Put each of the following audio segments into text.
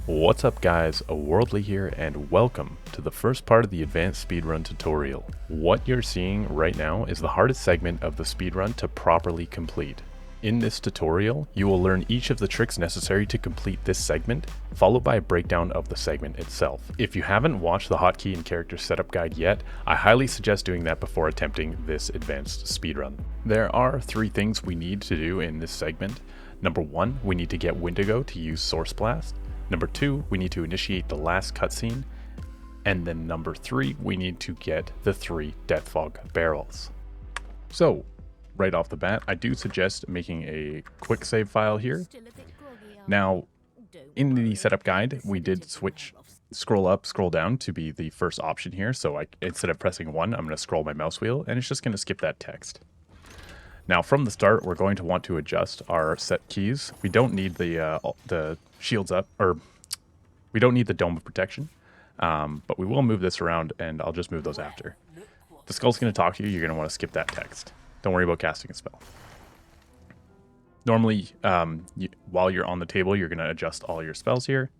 What's up guys, Worldly here and welcome to the first part of the advanced speedrun tutorial. What you're seeing right now is the hardest segment of the speedrun to properly complete. In this tutorial, you will learn each of the tricks necessary to complete this segment, followed by a breakdown of the segment itself. If you haven't watched the hotkey and character setup guide yet, I highly suggest doing that before attempting this advanced speedrun. There are 3 things we need to do in this segment. Number 1, we need to get Wendigo to use Source Blast. Number 2, we need to initiate the last cutscene. And then number 3, we need to get the 3 Death Fog barrels. So, right off the bat, I do suggest making a quick save file here. Now, in the setup guide, we did switch scroll up, scroll down to be the first option here. So instead of pressing 1, I'm going to scroll my mouse wheel and it's just going to skip that text. Now, from the start, we're going to want to adjust our set keys. We don't need the shields up, or we don't need the dome of protection, but we will move this around, and I'll just move those after. The skull's going to talk to you. You're going to want to skip that text. Don't worry about casting a spell. Normally, while you're on the table, you're going to adjust all your spells here,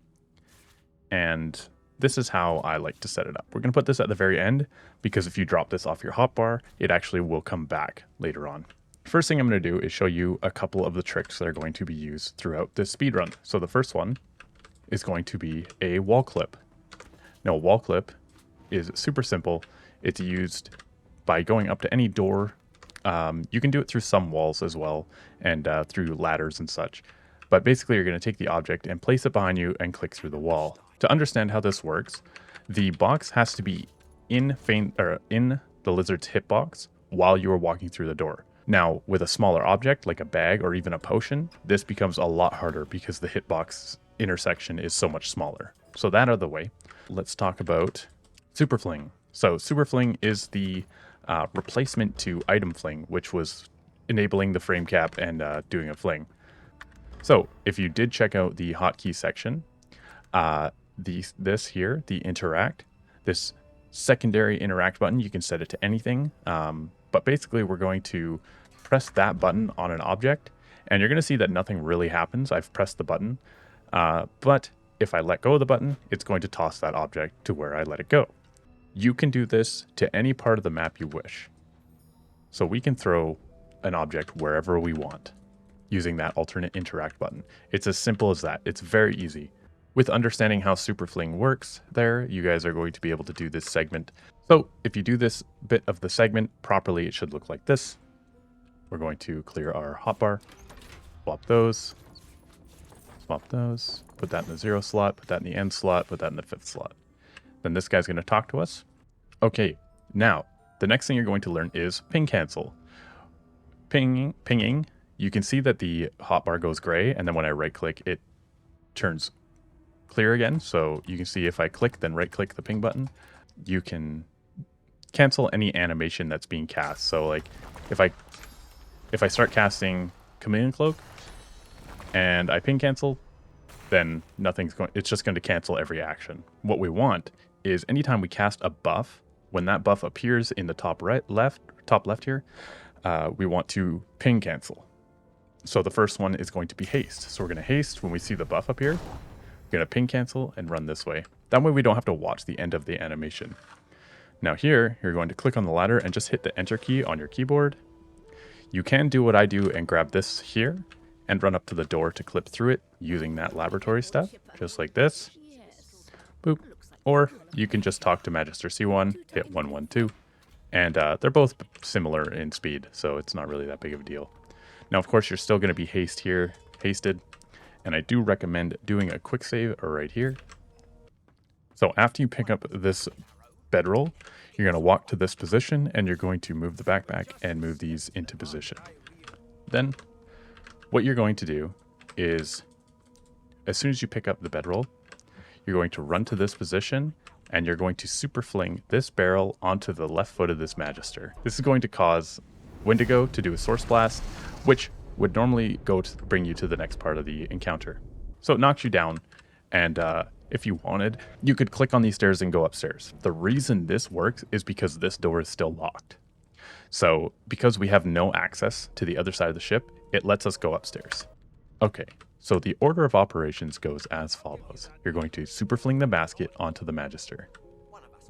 and this is how I like to set it up. We're going to put this at the very end, because if you drop this off your hotbar, it actually will come back later on. First thing I'm going to do is show you a couple of the tricks that are going to be used throughout this speedrun. So the first one is going to be a wall clip. Now, a wall clip is super simple. It's used by going up to any door. You can do it through some walls as well, and through ladders and such. But basically, you're going to take the object and place it behind you and click through the wall. To understand how this works, the box has to be in the lizard's hitbox while you are walking through the door. Now, with a smaller object, like a bag or even a potion, this becomes a lot harder because the hitbox intersection is so much smaller. So that out of the way, let's talk about Superfling. So Superfling is the replacement to Item Fling, which was enabling the frame cap and doing a fling. So if you did check out the hotkey section, this here, the interact, this secondary interact button, you can set it to anything. But basically, we're going to press that button on an object, and you're going to see that nothing really happens. I've pressed the button, but if I let go of the button, it's going to toss that object to where I let it go. You can do this to any part of the map you wish. So we can throw an object wherever we want using that alternate interact button. It's as simple as that. It's very easy. With understanding how Superfling works there, you guys are going to be able to do this segment. So if you do this bit of the segment properly, it should look like this. We're going to clear our hotbar, swap those, put that in the 0 slot, put that in the end slot, put that in the 5th slot. Then this guy's going to talk to us. Okay, now the next thing you're going to learn is ping cancel. Pinging, you can see that the hotbar goes gray, and then when I right click, it turns clear again. So you can see if I click, then right click the ping button, you can cancel any animation that's being cast. So like if I start casting Chameleon Cloak and I ping cancel, then it's just going to cancel every action. What we want is anytime we cast a buff, when that buff appears in the top left here, we want to ping cancel. So the first one is going to be haste. So we're going to haste when we see the buff up here. We're going to ping cancel and run this way. That way we don't have to watch the end of the animation. Now here, you're going to click on the ladder and just hit the enter key on your keyboard. You can do what I do and grab this here and run up to the door to clip through it using that laboratory step, just like this. Boop. Or you can just talk to Magister C1, hit 112, and they're both similar in speed, so it's not really that big of a deal. Now, of course, you're still going to be hasted, and I do recommend doing a quick save right here. So after you pick up this bedroll, you're going to walk to this position, and you're going to move the backpack and move these into position. Then what you're going to do is, as soon as you pick up the bedroll, you're going to run to this position, and you're going to super fling this barrel onto the left foot of this Magister. This is going to cause Wendigo to do a Source Blast, which would normally go to bring you to the next part of the encounter. So it knocks you down, and if you wanted, you could click on these stairs and go upstairs. The reason this works is because this door is still locked. So because we have no access to the other side of the ship, it lets us go upstairs. Okay, So the order of operations goes as follows. You're going to superfling the basket onto the Magister.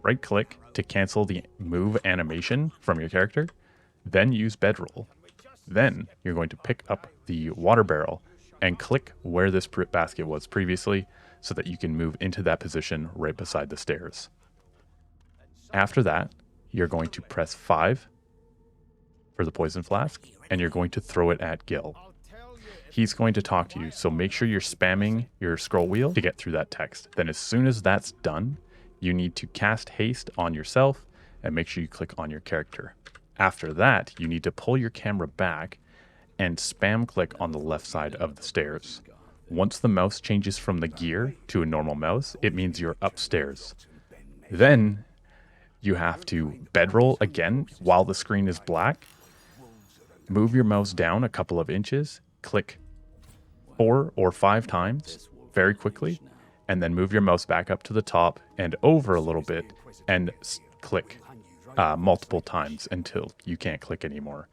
Right click to cancel the move animation from your character, then use bedroll. Then you're going to pick up the water barrel and click where this basket was previously so that you can move into that position right beside the stairs. After that, you're going to press 5 for the poison flask, and you're going to throw it at Gil. He's going to talk to you, so make sure you're spamming your scroll wheel to get through that text. Then as soon as that's done, you need to cast haste on yourself and make sure you click on your character. After that, you need to pull your camera back and spam click on the left side of the stairs. Once the mouse changes from the gear to a normal mouse, it means you're upstairs. Then you have to bedroll again while the screen is black. Move your mouse down a couple of inches, click 4 or 5 times very quickly, and then move your mouse back up to the top and over a little bit and click multiple times until you can't click anymore.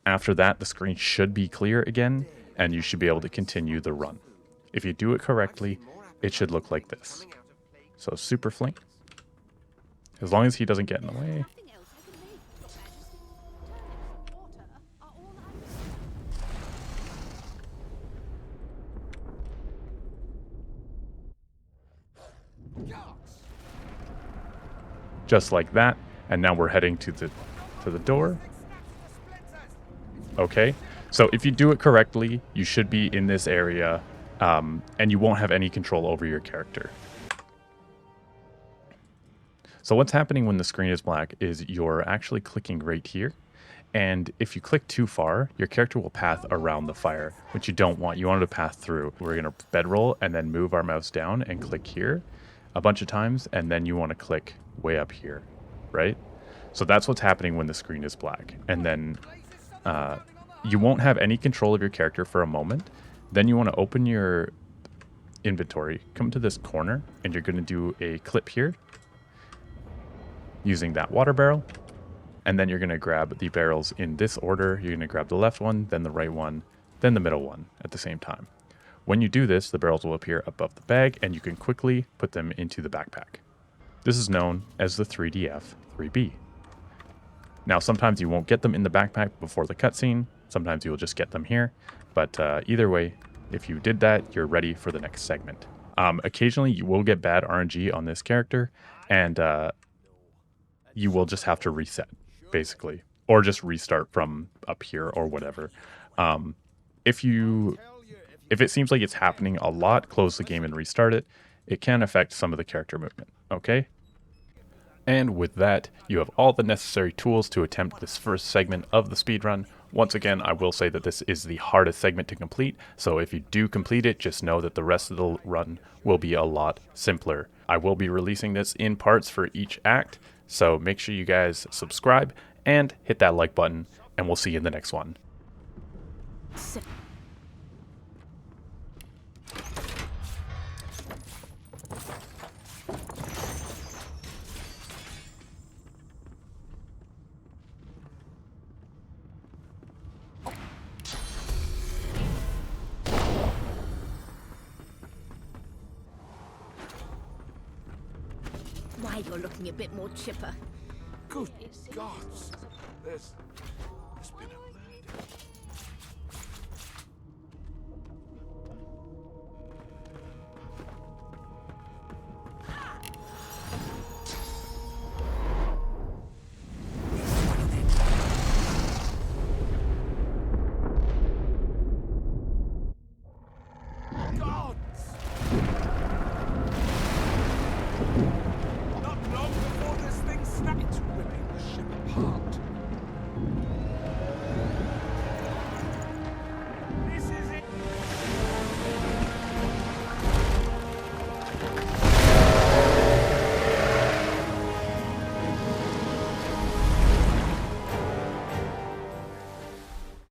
After that, the screen should be clear again, and you should be able to continue the run. If you do it correctly, it should look like this. So Superfling, as long as he doesn't get in the way. Just like that, and now we're heading to the door. Okay, so if you do it correctly, you should be in this area, and you won't have any control over your character. So what's happening when the screen is black is you're actually clicking right here, and if you click too far, your character will path around the fire, which you don't want. You want it to path through. We're going to bedroll and then move our mouse down and click here a bunch of times, and then you want to click way up here, right? So that's what's happening when the screen is black. And then you won't have any control of your character for a moment. Then you want to open your inventory, come to this corner, and you're going to do a clip here using that water barrel. And then you're going to grab the barrels in this order. You're going to grab the left one, then the right one, then the middle one at the same time. When you do this, the barrels will appear above the bag, and you can quickly put them into the backpack. This is known as the 3DF 3B. Now, sometimes you won't get them in the backpack before the cutscene. Sometimes you will just get them here. But either way, if you did that, you're ready for the next segment. Occasionally, you will get bad RNG on this character, and you will just have to reset, basically. Or just restart from up here or whatever. If it seems like it's happening a lot, close the game and restart it. It can affect some of the character movement, okay? And with that, you have all the necessary tools to attempt this first segment of the speedrun. Once again, I will say that this is the hardest segment to complete, so if you do complete it, just know that the rest of the run will be a lot simpler. I will be releasing this in parts for each act, so make sure you guys subscribe and hit that like button, and we'll see you in the next one. Why, you're looking a bit more chipper. Good gods! There's been a murder. Not long before this thing snapped, it's ripping the ship apart.